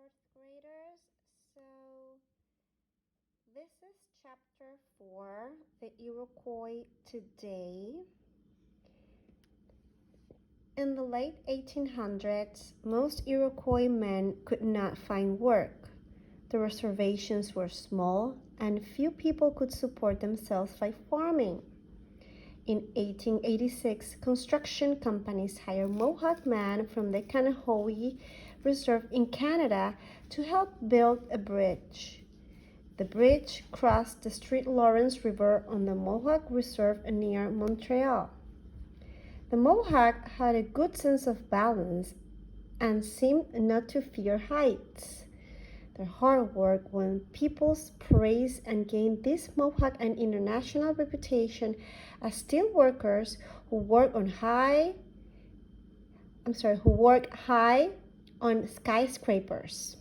fourth graders. So this is chapter 4, the Iroquois today. In the late 1800s, most Iroquois men could not find work. The reservations were small and few people could support themselves by farming. In 1886, construction companies hired Mohawk men from the Kanahouie Reserve in Canada to help build a bridge. The bridge crossed the St. Lawrence River on the Mohawk Reserve near Montreal. The Mohawk had a good sense of balance and seemed not to fear heights. Their hard work won people's praise and gained this Mohawk an international reputation as steel workers who work high on skyscrapers.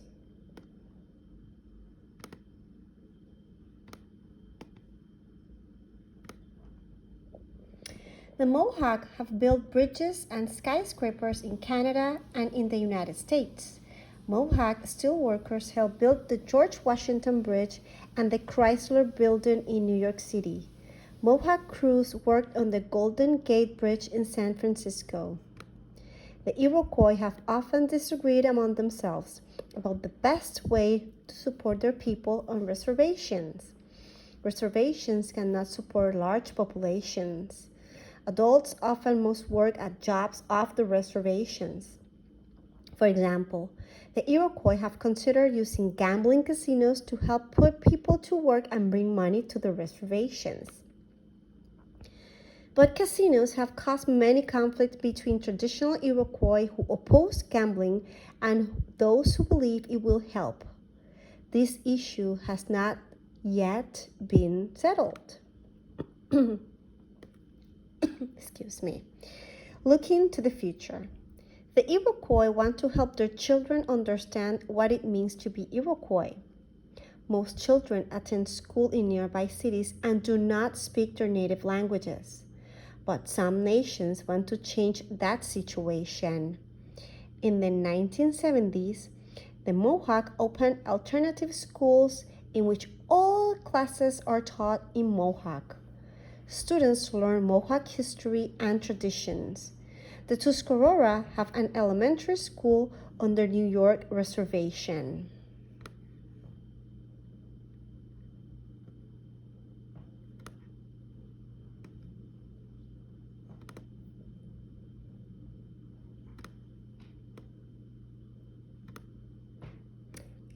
The Mohawk have built bridges and skyscrapers in Canada and in the United States. Mohawk steelworkers helped build the George Washington Bridge and the Chrysler Building in New York City. Mohawk crews worked on the Golden Gate Bridge in San Francisco. The Iroquois have often disagreed among themselves about the best way to support their people on reservations. Reservations cannot support large populations. Adults often must work at jobs off the reservations. For example, the Iroquois have considered using gambling casinos to help put people to work and bring money to the reservations. But casinos have caused many conflicts between traditional Iroquois who oppose gambling and those who believe it will help. This issue has not yet been settled. Excuse me. Looking to the future. The Iroquois want to help their children understand what it means to be Iroquois. Most children attend school in nearby cities and do not speak their native languages. But some nations want to change that situation. In the 1970s, the Mohawk opened alternative schools in which all classes are taught in Mohawk. Students learn Mohawk history and traditions. The Tuscarora have an elementary school on the New York reservation.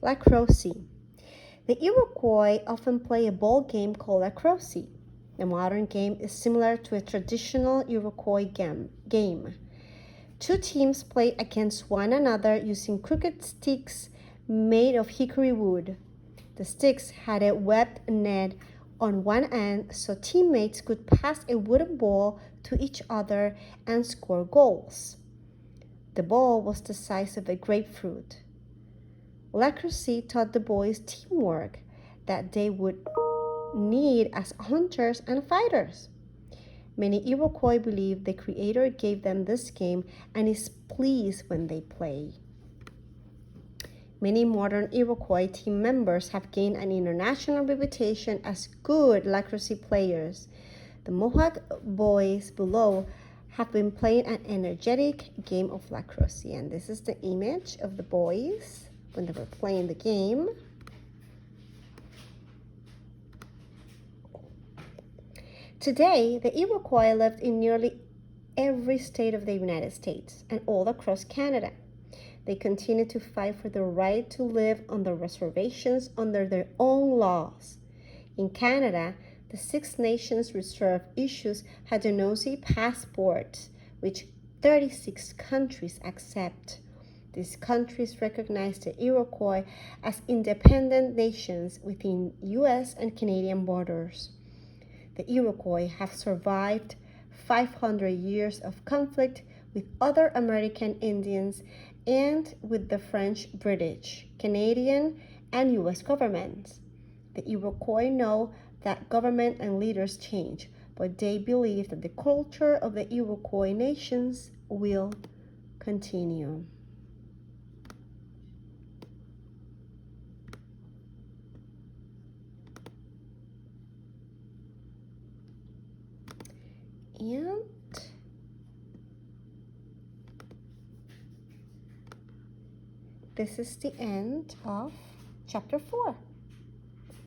Lacrosse. The Iroquois often play a ball game called lacrosse. The modern game is similar to a traditional Iroquois game. Two teams play against one another using crooked sticks made of hickory wood. The sticks had a webbed net on one end so teammates could pass a wooden ball to each other and score goals. The ball was the size of a grapefruit. Lacrosse taught the boys teamwork that they would need as hunters and fighters. Many Iroquois believe the Creator gave them this game and is pleased when they play. Many modern Iroquois team members have gained an international reputation as good lacrosse players. The Mohawk boys below have been playing an energetic game of lacrosse, and this is the image of the boys when they were playing the game. Today, the Iroquois lived in nearly every state of the United States and all across Canada. They continue to fight for the right to live on the reservations under their own laws. In Canada, the Six Nations Reserve issues Haudenosaunee passports, which 36 countries accept. These countries recognize the Iroquois as independent nations within U.S. and Canadian borders. The Iroquois have survived 500 years of conflict with other American Indians and with the French, British, Canadian, and U.S. governments. The Iroquois know that government and leaders change, but they believe that the culture of the Iroquois nations will continue. And this is the end of chapter 4.